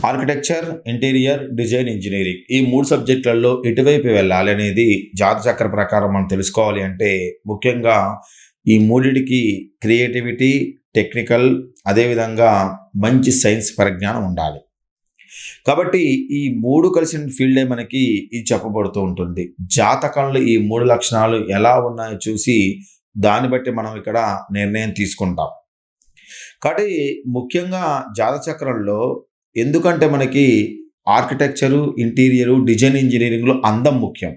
Architecture, interior, design, engineering ఈ 3 సబ్జెక్టులలో ఎటువైపు వెళ్ళాలి అనేది జాతచక్ర ప్రకారం మనం తెలుసుకోవాలి అంటే ముఖ్యంగా ఈ మూడిటికి క్రియేటివిటీ, టెక్నికల్ అదేవిధంగా మంచి సైన్స్ పరిజ్ఞానం ఉండాలి. కాబట్టి ఈ 3 కలిసిన ఫీల్డే మనకి ఇది చెప్పబడుతూ ఉంటుంది. జాతకంలో ఈ 3 లక్షణాలు ఎలా ఉన్నాయో చూసి దాన్ని బట్టి మనం ఇక్కడ నిర్ణయం తీసుకుంటాం. కాబట్టి ముఖ్యంగా జాతచక్రంలో ఎందుకంటే మనకి ఆర్కిటెక్చరు, ఇంటీరియరు, డిజైన్, ఇంజనీరింగ్‌లో అందం ముఖ్యం.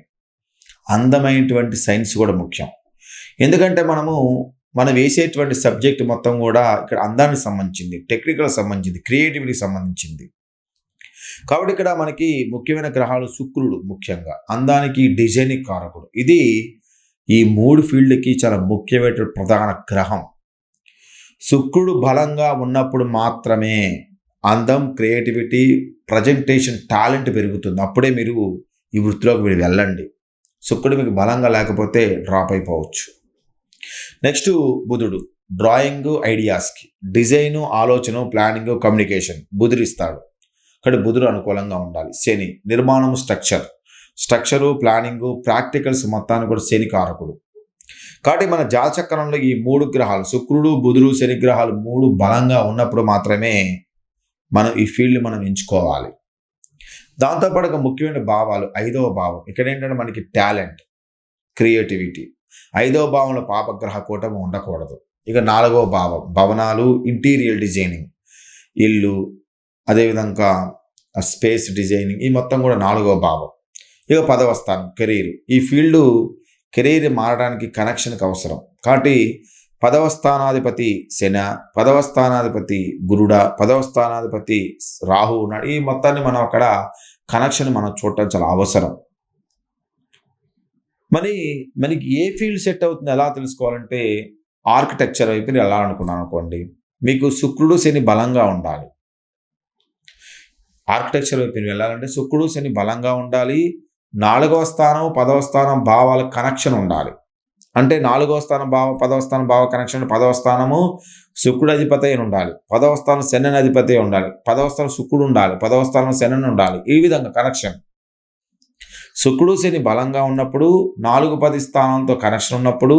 అందమైనటువంటి సైన్స్ కూడా ముఖ్యం. ఎందుకంటే మనం వేసేటువంటి సబ్జెక్ట్ మొత్తం కూడా ఇక్కడ అందానికి సంబంధించింది, టెక్నికల్‌కి సంబంధించింది, క్రియేటివిటీకి సంబంధించింది. కాబట్టి ఇక్కడ మనకి ముఖ్యమైన గ్రహాలు శుక్రుడు ముఖ్యంగా అందానికి, డిజైన్‌కి కారకుడు. ఇది ఈ 3 ఫీల్డ్‌కి చాలా ముఖ్యమైన ప్రధాన గ్రహం. శుక్రుడు బలంగా ఉన్నప్పుడు మాత్రమే అందం, క్రియేటివిటీ, ప్రజెంటేషన్ టాలెంట్ పెరుగుతుంది. అప్పుడే మీరు ఈ వృత్తిలోకి మీరు వెళ్ళండి. శుక్రుడు మీకు బలంగా లేకపోతే డ్రాప్ అయిపోవచ్చు. నెక్స్ట్ బుధుడు డ్రాయింగ్ ఐడియాస్కి, డిజైను, ఆలోచన, ప్లానింగ్, కమ్యూనికేషన్ బుధుడు ఇస్తాడు. ఇక్కడ బుధుడు అనుకూలంగా ఉండాలి. శని నిర్మాణం, స్ట్రక్చరు, ప్లానింగు, ప్రాక్టికల్స్ మొత్తాన్ని కూడా శని కారకుడు. కాబట్టి మన జాతచక్రంలో ఈ 3 గ్రహాలు శుక్రుడు, బుధుడు, శని గ్రహాలు 3 బలంగా ఉన్నప్పుడు మాత్రమే మనం ఈ ఫీల్డ్ మనం ఎంచుకోవాలి. దాంతోపాటు ముఖ్యమైన భావాలు 5వ భావం ఇక్కడ ఏంటంటే మనకి టాలెంట్, క్రియేటివిటీ. 5వ భావంలో పాపగ్రహ కూటమి ఉండకూడదు. ఇక 4వ భావం భవనాలు, ఇంటీరియర్ డిజైనింగ్, ఇల్లు, అదేవిధంగా స్పేస్ డిజైనింగ్ ఈ మొత్తం కూడా 4వ భావం. ఇక 10వ స్థానం కెరీర్. ఈ ఫీల్డ్ కెరీర్ మారడానికి కనెక్షన్కి అవసరం. కాబట్టి 10వ స్థానాధిపతి శన, 10వ స్థానాధిపతి గురుడ, 10వ స్థానాధిపతి రాహు ఉన్నాడు. ఈ మొత్తాన్ని మనం అక్కడ కనెక్షన్ మనం చూడటం చాలా అవసరం. మనకి ఏ ఫీల్డ్ సెట్ అవుతుంది ఎలా తెలుసుకోవాలంటే ఆర్కిటెక్చర్ వైపు నేను ఎలా అనుకున్నాను అనుకోండి, మీకు శుక్రుడు, శని బలంగా ఉండాలి. ఆర్కిటెక్చర్ వైపు వెళ్ళాలంటే శుక్రుడు, శని బలంగా ఉండాలి. 4వ స్థానం, 10వ స్థానం భావాల కనెక్షన్ ఉండాలి. అంటే 4వ స్థానం భావ, 10వ స్థానం భావ కనెక్షన్. 10వ స్థానము శుక్రుడు అధిపతి అయిన ఉండాలి, 10వ స్థానం శని అధిపతి ఉండాలి, 10వ స్థానం శుక్రుడు ఉండాలి, 10వ స్థానం శని ఉండాలి. ఈ విధంగా కనెక్షన్. శుక్రుడు, శని బలంగా ఉన్నప్పుడు 4, 10 స్థానంతో కనెక్షన్ ఉన్నప్పుడు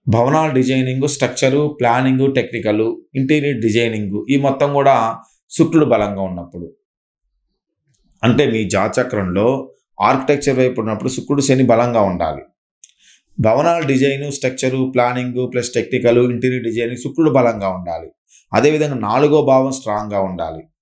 భవనాల designing, structure, planning, technical, interior designing ఈ మొత్తం కూడా శుక్రుడు బలంగా ఉన్నప్పుడు. అంటే మీ జాతచక్రంలో ఆర్కిటెక్చర్ వైపు ఉన్నప్పుడు శుక్రుడు, శని బలంగా ఉండాలి. భవనాల design, structure, planning plus technical, interior designing శుక్రుడు బలంగా ఉండాలి. అదేవిధంగా 4వ భావం స్ట్రాంగ్గా ఉండాలి.